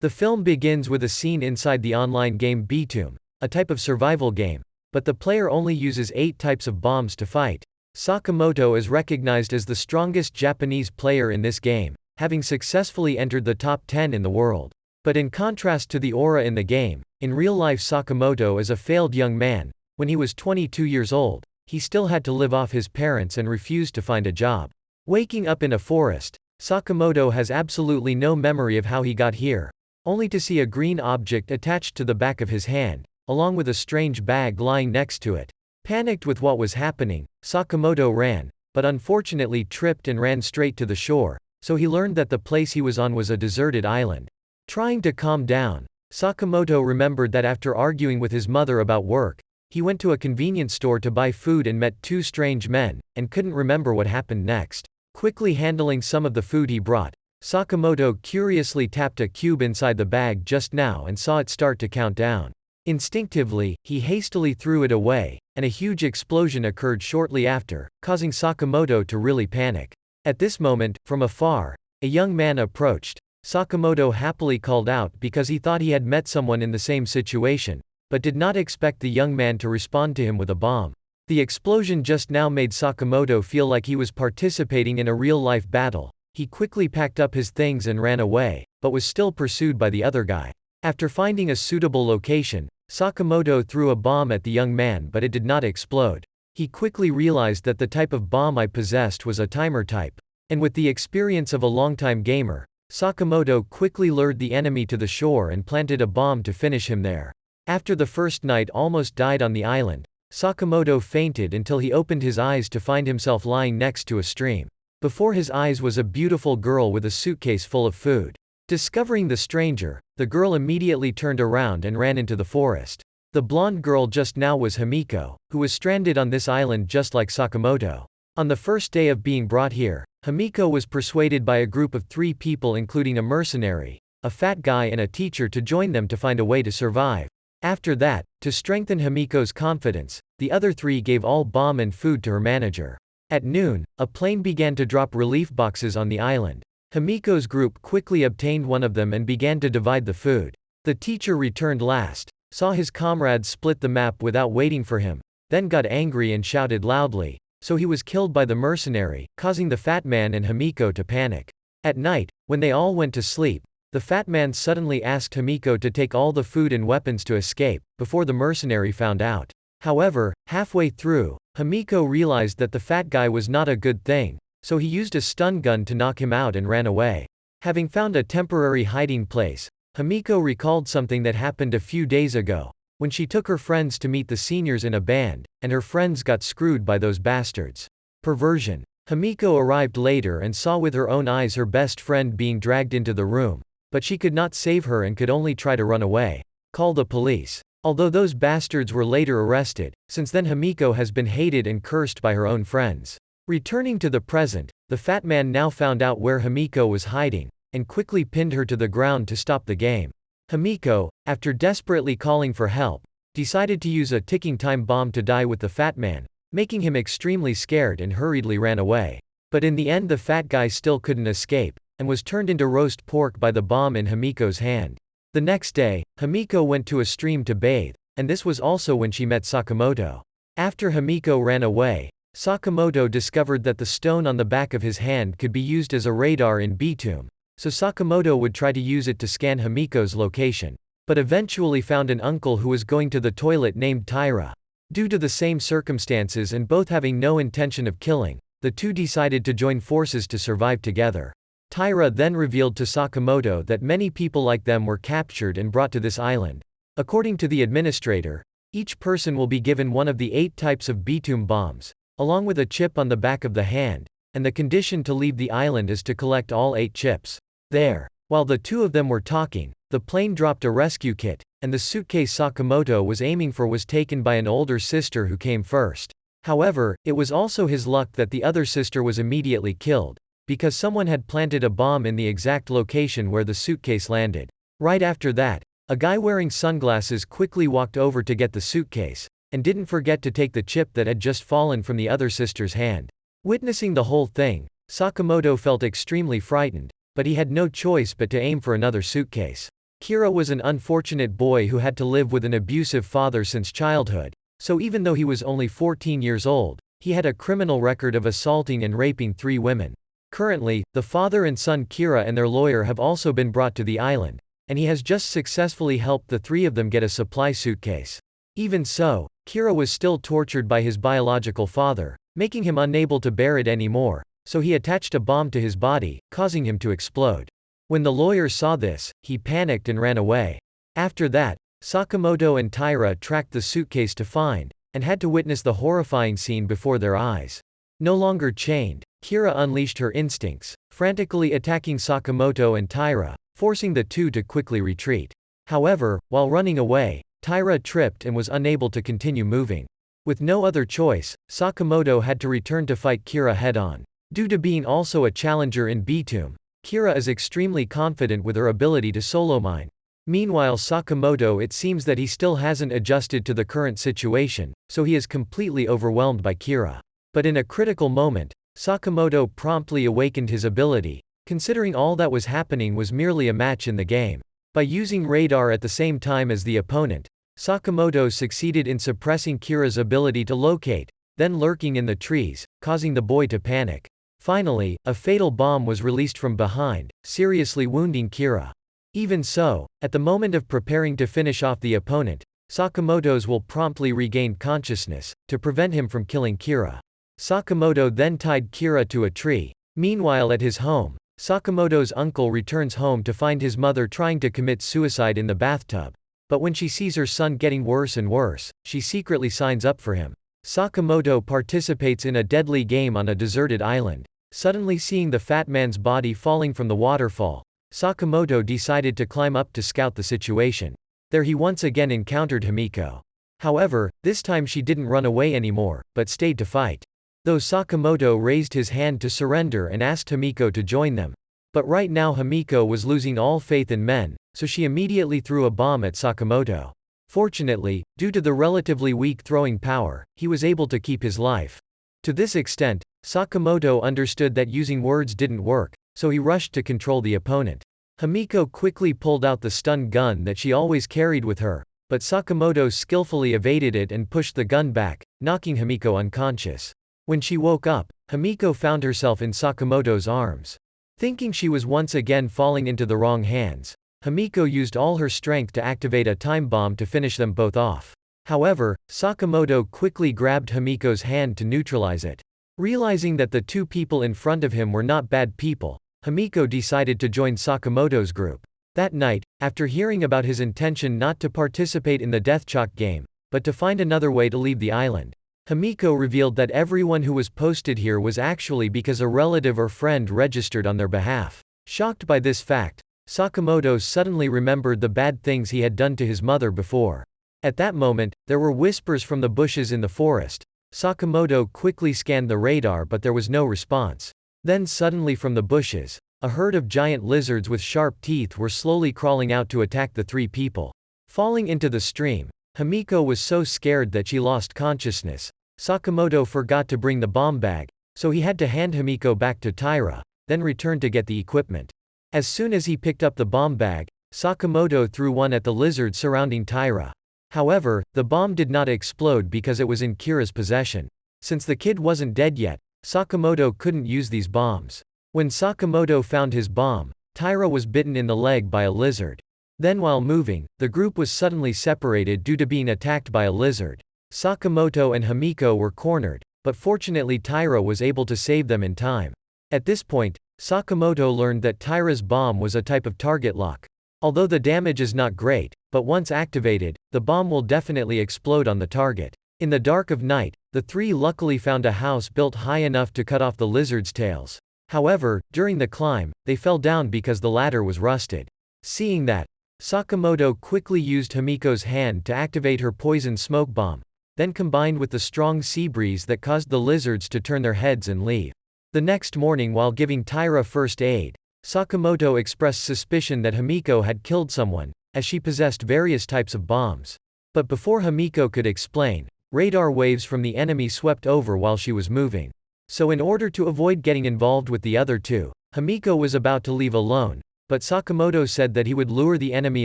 The film begins with a scene inside the online game Btooom, a type of survival game, but the player only uses 8 types of bombs to fight. Sakamoto is recognized as the strongest Japanese player in this game, having successfully entered the top 10 in the world. But in contrast to the aura in the game, in real life Sakamoto is a failed young man. When he was 22 years old, he still had to live off his parents and refused to find a job. Waking up in a forest, Sakamoto has absolutely no memory of how he got here, only to see a green object attached to the back of his hand, along with a strange bag lying next to it. Panicked with what was happening, Sakamoto ran, but unfortunately tripped and ran straight to the shore, so he learned that the place he was on was a deserted island. Trying to calm down, Sakamoto remembered that after arguing with his mother about work, he went to a convenience store to buy food and met 2 strange men, and couldn't remember what happened next. Quickly handling some of the food he brought, Sakamoto curiously tapped a cube inside the bag just now and saw it start to count down. Instinctively, he hastily threw it away, and a huge explosion occurred shortly after, causing Sakamoto to really panic. At this moment, from afar, a young man approached. Sakamoto happily called out because he thought he had met someone in the same situation, but did not expect the young man to respond to him with a bomb. The explosion just now made Sakamoto feel like he was participating in a real-life battle. He quickly packed up his things and ran away, but was still pursued by the other guy. After finding a suitable location, Sakamoto threw a bomb at the young man, but it did not explode. He quickly realized that the type of bomb I possessed was a timer type. And with the experience of a longtime gamer, Sakamoto quickly lured the enemy to the shore and planted a bomb to finish him there. After the first night almost died on the island, Sakamoto fainted until he opened his eyes to find himself lying next to a stream. Before his eyes was a beautiful girl with a suitcase full of food. Discovering the stranger, the girl immediately turned around and ran into the forest. The blonde girl just now was Himiko, who was stranded on this island just like Sakamoto. On the first day of being brought here, Himiko was persuaded by a group of 3 people including a mercenary, a fat guy and a teacher to join them to find a way to survive. After that, to strengthen Himiko's confidence, the other 3 gave all bomb and food to her manager. At noon, a plane began to drop relief boxes on the island. Himiko's group quickly obtained one of them and began to divide the food. The teacher returned last, saw his comrades split the map without waiting for him, then got angry and shouted loudly, so he was killed by the mercenary, causing the fat man and Himiko to panic. At night, when they all went to sleep, the fat man suddenly asked Himiko to take all the food and weapons to escape, before the mercenary found out. However, halfway through, Himiko realized that the fat guy was not a good thing, so he used a stun gun to knock him out and ran away. Having found a temporary hiding place, Himiko recalled something that happened a few days ago, when she took her friends to meet the seniors in a band, and her friends got screwed by those bastards. Perversion. Himiko arrived later and saw with her own eyes her best friend being dragged into the room, but she could not save her and could only try to run away. Call the police. Although those bastards were later arrested, since then Himiko has been hated and cursed by her own friends. Returning to the present, the fat man now found out where Himiko was hiding, and quickly pinned her to the ground to stop the game. Himiko, after desperately calling for help, decided to use a ticking time bomb to die with the fat man, making him extremely scared and hurriedly ran away. But in the end the fat guy still couldn't escape, and was turned into roast pork by the bomb in Himiko's hand. The next day, Himiko went to a stream to bathe, and this was also when she met Sakamoto. After Himiko ran away, Sakamoto discovered that the stone on the back of his hand could be used as a radar in Btooom, so Sakamoto would try to use it to scan Himiko's location, but eventually found an uncle who was going to the toilet named Tyra. Due to the same circumstances and both having no intention of killing, the 2 decided to join forces to survive together. Tyra then revealed to Sakamoto that many people like them were captured and brought to this island. According to the administrator, each person will be given one of the 8 types of Btooom bombs, along with a chip on the back of the hand, and the condition to leave the island is to collect all 8 chips. There, while the 2 of them were talking, the plane dropped a rescue kit, and the suitcase Sakamoto was aiming for was taken by an older sister who came first. However, it was also his luck that the other sister was immediately killed, because someone had planted a bomb in the exact location where the suitcase landed. Right after that, a guy wearing sunglasses quickly walked over to get the suitcase, and didn't forget to take the chip that had just fallen from the other sister's hand. Witnessing the whole thing, Sakamoto felt extremely frightened, but he had no choice but to aim for another suitcase. Kira was an unfortunate boy who had to live with an abusive father since childhood, so even though he was only 14 years old, he had a criminal record of assaulting and raping 3 women. Currently, the father and son Kira and their lawyer have also been brought to the island, and he has just successfully helped the 3 of them get a supply suitcase. Even so, Kira was still tortured by his biological father, making him unable to bear it anymore, so he attached a bomb to his body, causing him to explode. When the lawyer saw this, he panicked and ran away. After that, Sakamoto and Taira tracked the suitcase to find, and had to witness the horrifying scene before their eyes. No longer chained, Kira unleashed her instincts, frantically attacking Sakamoto and Taira, forcing the 2 to quickly retreat. However, while running away, Taira tripped and was unable to continue moving. With no other choice, Sakamoto had to return to fight Kira head-on. Due to being also a challenger in Btooom, Kira is extremely confident with her ability to solo mine. Meanwhile, Sakamoto, it seems that he still hasn't adjusted to the current situation, so he is completely overwhelmed by Kira. But in a critical moment, Sakamoto promptly awakened his ability, considering all that was happening was merely a match in the game. By using radar at the same time as the opponent, Sakamoto succeeded in suppressing Kira's ability to locate, then lurking in the trees, causing the boy to panic. Finally, a fatal bomb was released from behind, seriously wounding Kira. Even so, at the moment of preparing to finish off the opponent, Sakamoto's will promptly regained consciousness, to prevent him from killing Kira. Sakamoto then tied Kira to a tree. Meanwhile, at his home, Sakamoto's uncle returns home to find his mother trying to commit suicide in the bathtub. But when she sees her son getting worse and worse, she secretly signs up for him. Sakamoto participates in a deadly game on a deserted island. Suddenly seeing the fat man's body falling from the waterfall, Sakamoto decided to climb up to scout the situation. There he once again encountered Himiko. However, this time she didn't run away anymore, but stayed to fight. Though Sakamoto raised his hand to surrender and asked Himiko to join them. But right now Himiko was losing all faith in men, so she immediately threw a bomb at Sakamoto. Fortunately, due to the relatively weak throwing power, he was able to keep his life. To this extent, Sakamoto understood that using words didn't work, so he rushed to control the opponent. Himiko quickly pulled out the stun gun that she always carried with her, but Sakamoto skillfully evaded it and pushed the gun back, knocking Himiko unconscious. When she woke up, Himiko found herself in Sakamoto's arms. Thinking she was once again falling into the wrong hands, Himiko used all her strength to activate a time bomb to finish them both off. However, Sakamoto quickly grabbed Himiko's hand to neutralize it. Realizing that the 2 people in front of him were not bad people, Himiko decided to join Sakamoto's group. That night, after hearing about his intention not to participate in the Death Chalk game, but to find another way to leave the island, Himiko revealed that everyone who was posted here was actually because a relative or friend registered on their behalf. Shocked by this fact, Sakamoto suddenly remembered the bad things he had done to his mother before. At that moment, there were whispers from the bushes in the forest. Sakamoto quickly scanned the radar but there was no response. Then suddenly from the bushes, a herd of giant lizards with sharp teeth were slowly crawling out to attack the 3 people. Falling into the stream, Himiko was so scared that she lost consciousness. Sakamoto forgot to bring the bomb bag, so he had to hand Himiko back to Taira, then return to get the equipment. As soon as he picked up the bomb bag, Sakamoto threw one at the lizard surrounding Taira. However, the bomb did not explode because it was in Kira's possession. Since the kid wasn't dead yet, Sakamoto couldn't use these bombs. When Sakamoto found his bomb, Taira was bitten in the leg by a lizard. Then while moving, the group was suddenly separated due to being attacked by a lizard. Sakamoto and Himiko were cornered, but fortunately Taira was able to save them in time. At this point, Sakamoto learned that Taira's bomb was a type of target lock. Although the damage is not great, but once activated, the bomb will definitely explode on the target. In the dark of night, the 3 luckily found a house built high enough to cut off the lizard's tails. However, during the climb, they fell down because the ladder was rusted. Seeing that, Sakamoto quickly used Himiko's hand to activate her poison smoke bomb, then combined with the strong sea breeze that caused the lizards to turn their heads and leave. The next morning while giving Taira first aid, Sakamoto expressed suspicion that Himiko had killed someone, as she possessed various types of bombs. But before Himiko could explain, radar waves from the enemy swept over while she was moving. So in order to avoid getting involved with the other 2, Himiko was about to leave alone, but Sakamoto said that he would lure the enemy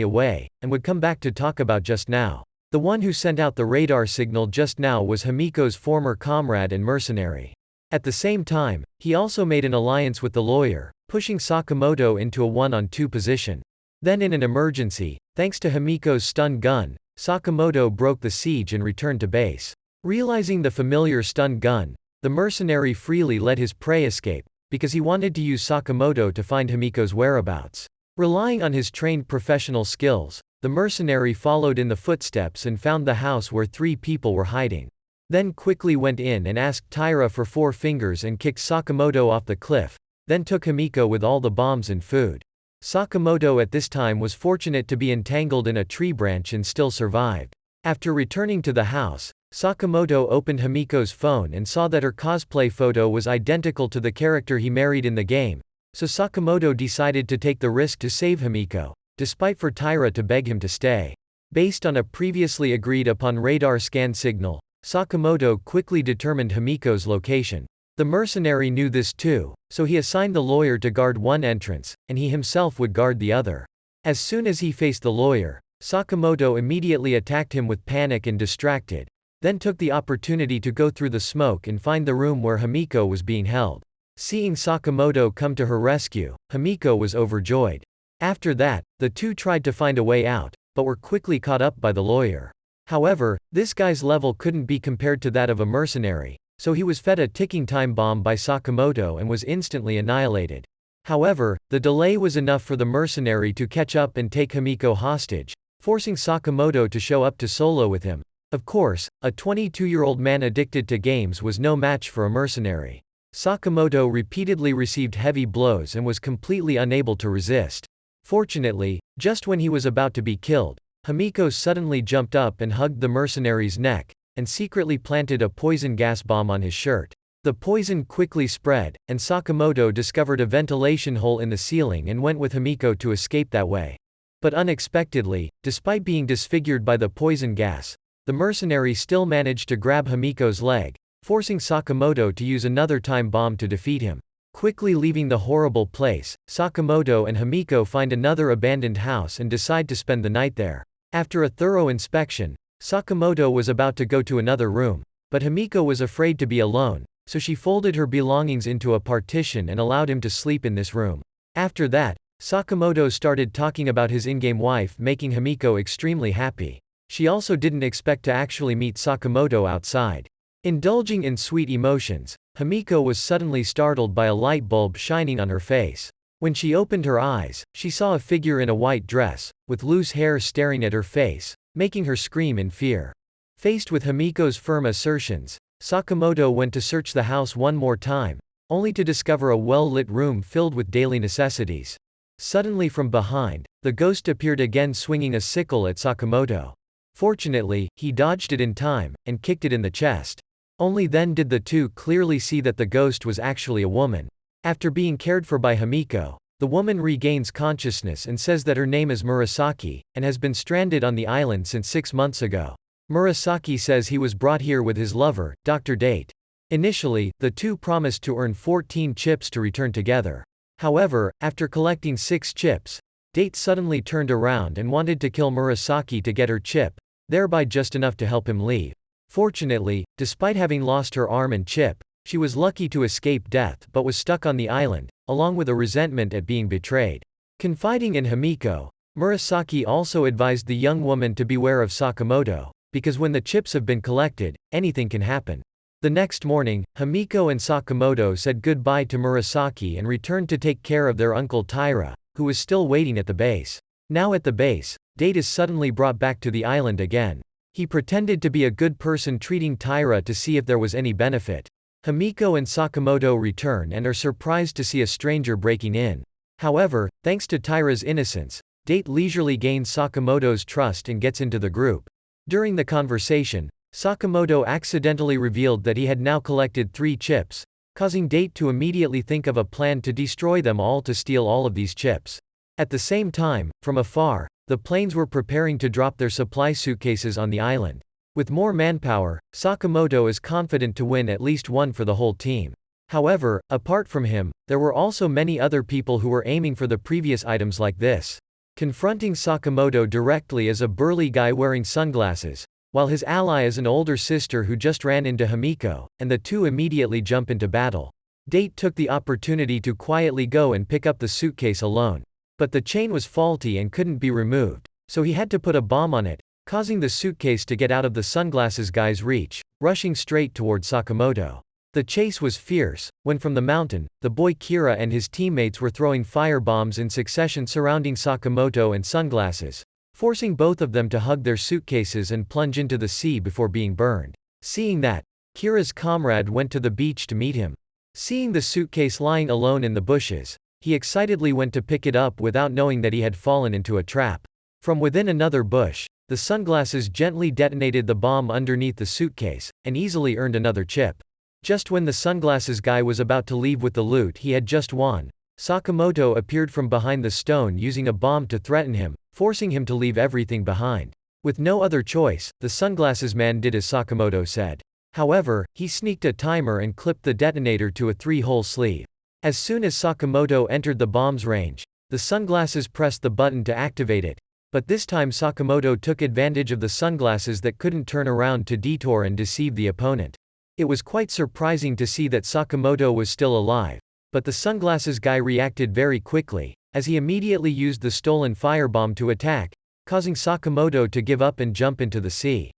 away, and would come back to talk about just now. The one who sent out the radar signal just now was Himiko's former comrade and mercenary. At the same time, he also made an alliance with the lawyer, pushing Sakamoto into a 1-on-2 position. Then in an emergency, thanks to Himiko's stun gun, Sakamoto broke the siege and returned to base. Realizing the familiar stun gun, the mercenary freely let his prey escape, because he wanted to use Sakamoto to find Himiko's whereabouts. Relying on his trained professional skills, the mercenary followed in the footsteps and found the house where 3 people were hiding. Then quickly went in and asked Taira for 4 fingers and kicked Sakamoto off the cliff, then took Himiko with all the bombs and food. Sakamoto at this time was fortunate to be entangled in a tree branch and still survived. After returning to the house, Sakamoto opened Himiko's phone and saw that her cosplay photo was identical to the character he married in the game, so Sakamoto decided to take the risk to save Himiko, despite for Taira to beg him to stay. Based on a previously agreed upon radar scan signal, Sakamoto quickly determined Himiko's location. The mercenary knew this too, so he assigned the lawyer to guard one entrance, and he himself would guard the other. As soon as he faced the lawyer, Sakamoto immediately attacked him with panic and distracted, then took the opportunity to go through the smoke and find the room where Himiko was being held. Seeing Sakamoto come to her rescue, Himiko was overjoyed. After that, the two tried to find a way out, but were quickly caught up by the lawyer. However, this guy's level couldn't be compared to that of a mercenary, so he was fed a ticking time bomb by Sakamoto and was instantly annihilated. However, the delay was enough for the mercenary to catch up and take Himiko hostage, forcing Sakamoto to show up to solo with him. Of course, a 22-year-old man addicted to games was no match for a mercenary. Sakamoto repeatedly received heavy blows and was completely unable to resist. Fortunately, just when he was about to be killed, Himiko suddenly jumped up and hugged the mercenary's neck, and secretly planted a poison gas bomb on his shirt. The poison quickly spread, and Sakamoto discovered a ventilation hole in the ceiling and went with Himiko to escape that way. But unexpectedly, despite being disfigured by the poison gas, the mercenary still managed to grab Himiko's leg, forcing Sakamoto to use another time bomb to defeat him. Quickly leaving the horrible place, Sakamoto and Himiko find another abandoned house and decide to spend the night there. After a thorough inspection, Sakamoto was about to go to another room, but Himiko was afraid to be alone, so she folded her belongings into a partition and allowed him to sleep in this room. After that, Sakamoto started talking about his in-game wife, making Himiko extremely happy. She also didn't expect to actually meet Sakamoto outside. Indulging in sweet emotions, Himiko was suddenly startled by a light bulb shining on her face. When she opened her eyes, she saw a figure in a white dress, with loose hair staring at her face, making her scream in fear. Faced with Himiko's firm assertions, Sakamoto went to search the house one more time, only to discover a well-lit room filled with daily necessities. Suddenly from behind, the ghost appeared again swinging a sickle at Sakamoto. Fortunately, he dodged it in time, and kicked it in the chest. Only then did the two clearly see that the ghost was actually a woman. After being cared for by Himiko, the woman regains consciousness and says that her name is Murasaki, and has been stranded on the island since 6 months ago. Murasaki says he was brought here with his lover, Dr. Date. Initially, the two promised to earn 14 chips to return together. However, after collecting 6 chips, Date suddenly turned around and wanted to kill Murasaki to get her chip, thereby just enough to help him leave. Fortunately, despite having lost her arm and chip, she was lucky to escape death but was stuck on the island, along with a resentment at being betrayed. Confiding in Himiko, Murasaki also advised the young woman to beware of Sakamoto, because when the chips have been collected, anything can happen. The next morning, Himiko and Sakamoto said goodbye to Murasaki and returned to take care of their uncle Taira, who was still waiting at the base. Now at the base, Date is suddenly brought back to the island again. He pretended to be a good person treating Taira to see if there was any benefit. Himiko and Sakamoto return and are surprised to see a stranger breaking in. However, thanks to Taira's innocence, Date leisurely gains Sakamoto's trust and gets into the group. During the conversation, Sakamoto accidentally revealed that he had now collected 3 chips, causing Date to immediately think of a plan to destroy them all to steal all of these chips. At the same time, from afar, the planes were preparing to drop their supply suitcases on the island. With more manpower, Sakamoto is confident to win at least one for the whole team. However, apart from him, there were also many other people who were aiming for the previous items like this. Confronting Sakamoto directly is a burly guy wearing sunglasses, while his ally is an older sister who just ran into Himiko, and the two immediately jump into battle. Date took the opportunity to quietly go and pick up the suitcase alone. But the chain was faulty and couldn't be removed, so he had to put a bomb on it, causing the suitcase to get out of the sunglasses guy's reach, rushing straight toward Sakamoto. The chase was fierce, when from the mountain, the boy Kira and his teammates were throwing firebombs in succession surrounding Sakamoto and sunglasses, forcing both of them to hug their suitcases and plunge into the sea before being burned. Seeing that, Kira's comrade went to the beach to meet him. Seeing the suitcase lying alone in the bushes, he excitedly went to pick it up without knowing that he had fallen into a trap. From within another bush, the sunglasses gently detonated the bomb underneath the suitcase, and easily earned another chip. Just when the sunglasses guy was about to leave with the loot he had just won, Sakamoto appeared from behind the stone using a bomb to threaten him, forcing him to leave everything behind. With no other choice, the sunglasses man did as Sakamoto said. However, he sneaked a timer and clipped the detonator to a 3-hole sleeve. As soon as Sakamoto entered the bomb's range, the sunglasses pressed the button to activate it, but this time Sakamoto took advantage of the sunglasses that couldn't turn around to detour and deceive the opponent. It was quite surprising to see that Sakamoto was still alive, but the sunglasses guy reacted very quickly, as he immediately used the stolen firebomb to attack, causing Sakamoto to give up and jump into the sea.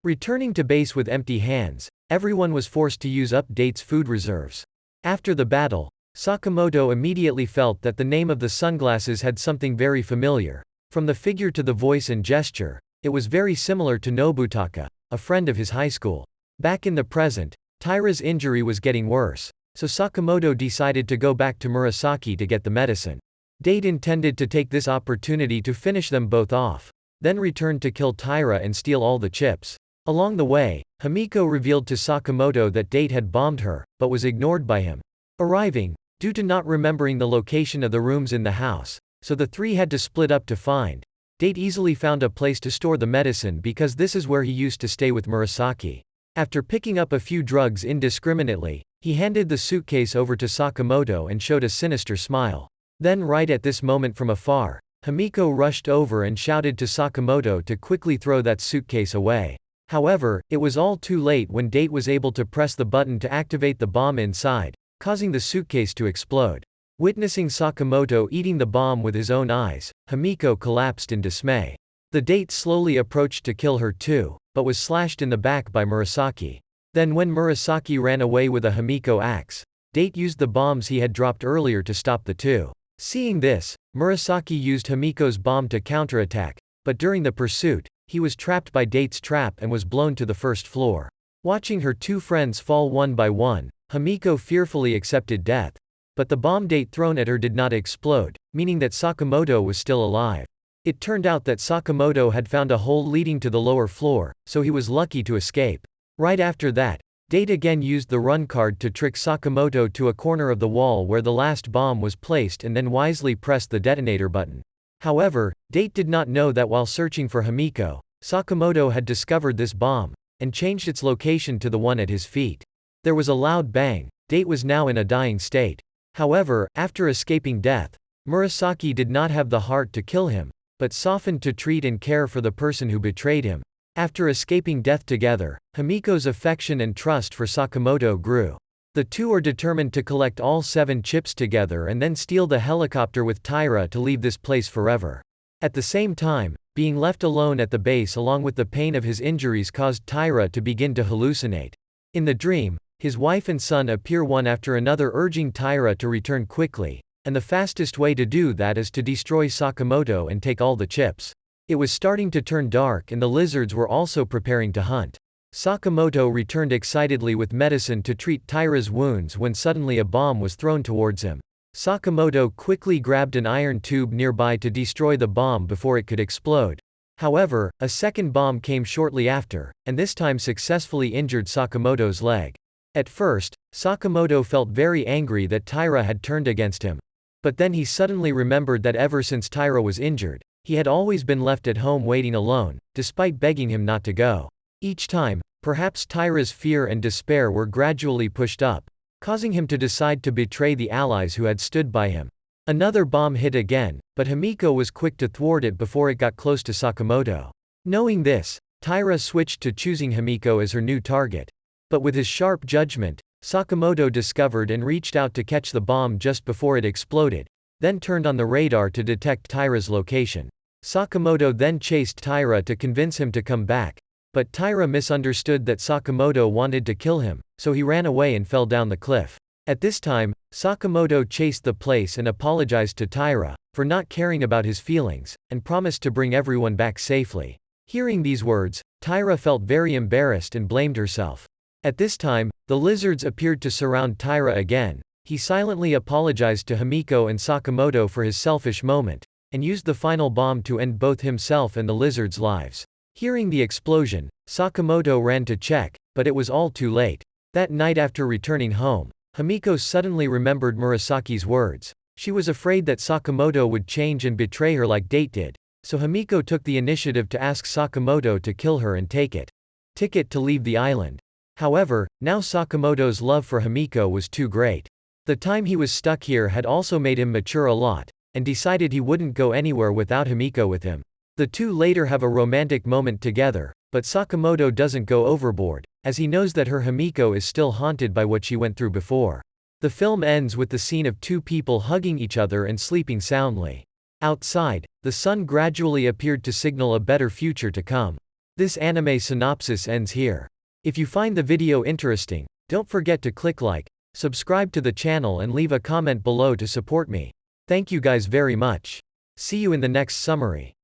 Returning to base with empty hands, everyone was forced to use up Date's food reserves. After the battle, Sakamoto immediately felt that the name of the sunglasses had something very familiar. From the figure to the voice and gesture, it was very similar to Nobutaka, a friend of his high school. Back in the present, Taira's injury was getting worse, so Sakamoto decided to go back to Murasaki to get the medicine. Date intended to take this opportunity to finish them both off, then returned to kill Taira and steal all the chips. Along the way, Himiko revealed to Sakamoto that Date had bombed her, but was ignored by him. Arriving, due to not remembering the location of the rooms in the house, so the three had to split up to find. Date easily found a place to store the medicine because this is where he used to stay with Murasaki. After picking up a few drugs indiscriminately, he handed the suitcase over to Sakamoto and showed a sinister smile. Then right at this moment from afar, Himiko rushed over and shouted to Sakamoto to quickly throw that suitcase away. However, it was all too late when Date was able to press the button to activate the bomb inside, causing the suitcase to explode. Witnessing Sakamoto eating the bomb with his own eyes, Himiko collapsed in dismay. The Date slowly approached to kill her too, but was slashed in the back by Murasaki. Then when Murasaki ran away with a Himiko axe, Date used the bombs he had dropped earlier to stop the two. Seeing this, Murasaki used Himiko's bomb to counterattack, but during the pursuit, he was trapped by Date's trap and was blown to the first floor. Watching her two friends fall one by one, Himiko fearfully accepted death. But the bomb Date thrown at her did not explode, meaning that Sakamoto was still alive. It turned out that Sakamoto had found a hole leading to the lower floor, so he was lucky to escape. Right after that, Date again used the run card to trick Sakamoto to a corner of the wall where the last bomb was placed and then wisely pressed the detonator button. However, Date did not know that while searching for Himiko, Sakamoto had discovered this bomb, and changed its location to the one at his feet. There was a loud bang. Date was now in a dying state. However, after escaping death, Murasaki did not have the heart to kill him, but softened to treat and care for the person who betrayed him. After escaping death together, Himiko's affection and trust for Sakamoto grew. The two are determined to collect all 7 chips together and then steal the helicopter with Taira to leave this place forever. At the same time, being left alone at the base along with the pain of his injuries caused Taira to begin to hallucinate. In the dream, his wife and son appear one after another urging Taira to return quickly, and the fastest way to do that is to destroy Sakamoto and take all the chips. It was starting to turn dark and the lizards were also preparing to hunt. Sakamoto returned excitedly with medicine to treat Taira's wounds when suddenly a bomb was thrown towards him. Sakamoto quickly grabbed an iron tube nearby to destroy the bomb before it could explode. However, a second bomb came shortly after, and this time successfully injured Sakamoto's leg. At first, Sakamoto felt very angry that Taira had turned against him. But then he suddenly remembered that ever since Taira was injured, he had always been left at home waiting alone, despite begging him not to go. Each time, perhaps Taira's fear and despair were gradually pushed up, causing him to decide to betray the allies who had stood by him. Another bomb hit again, but Himiko was quick to thwart it before it got close to Sakamoto. Knowing this, Taira switched to choosing Himiko as her new target. But with his sharp judgment, Sakamoto discovered and reached out to catch the bomb just before it exploded, then turned on the radar to detect Taira's location. Sakamoto then chased Taira to convince him to come back, but Taira misunderstood that Sakamoto wanted to kill him, so he ran away and fell down the cliff. At this time, Sakamoto chased the place and apologized to Taira for not caring about his feelings, and promised to bring everyone back safely. Hearing these words, Taira felt very embarrassed and blamed herself. At this time, the lizards appeared to surround Taira again. He silently apologized to Himiko and Sakamoto for his selfish moment, and used the final bomb to end both himself and the lizards' lives. Hearing the explosion, Sakamoto ran to check, but it was all too late. That night after returning home, Himiko suddenly remembered Murasaki's words. She was afraid that Sakamoto would change and betray her like Date did, so Himiko took the initiative to ask Sakamoto to kill her and take it. Ticket to leave the island. However, now Sakamoto's love for Himiko was too great. The time he was stuck here had also made him mature a lot, and decided he wouldn't go anywhere without Himiko with him. The two later have a romantic moment together, but Sakamoto doesn't go overboard, as he knows that her Himiko is still haunted by what she went through before. The film ends with the scene of two people hugging each other and sleeping soundly. Outside, the sun gradually appeared to signal a better future to come. This anime synopsis ends here. If you find the video interesting, don't forget to click like, subscribe to the channel and leave a comment below to support me. Thank you guys very much. See you in the next summary.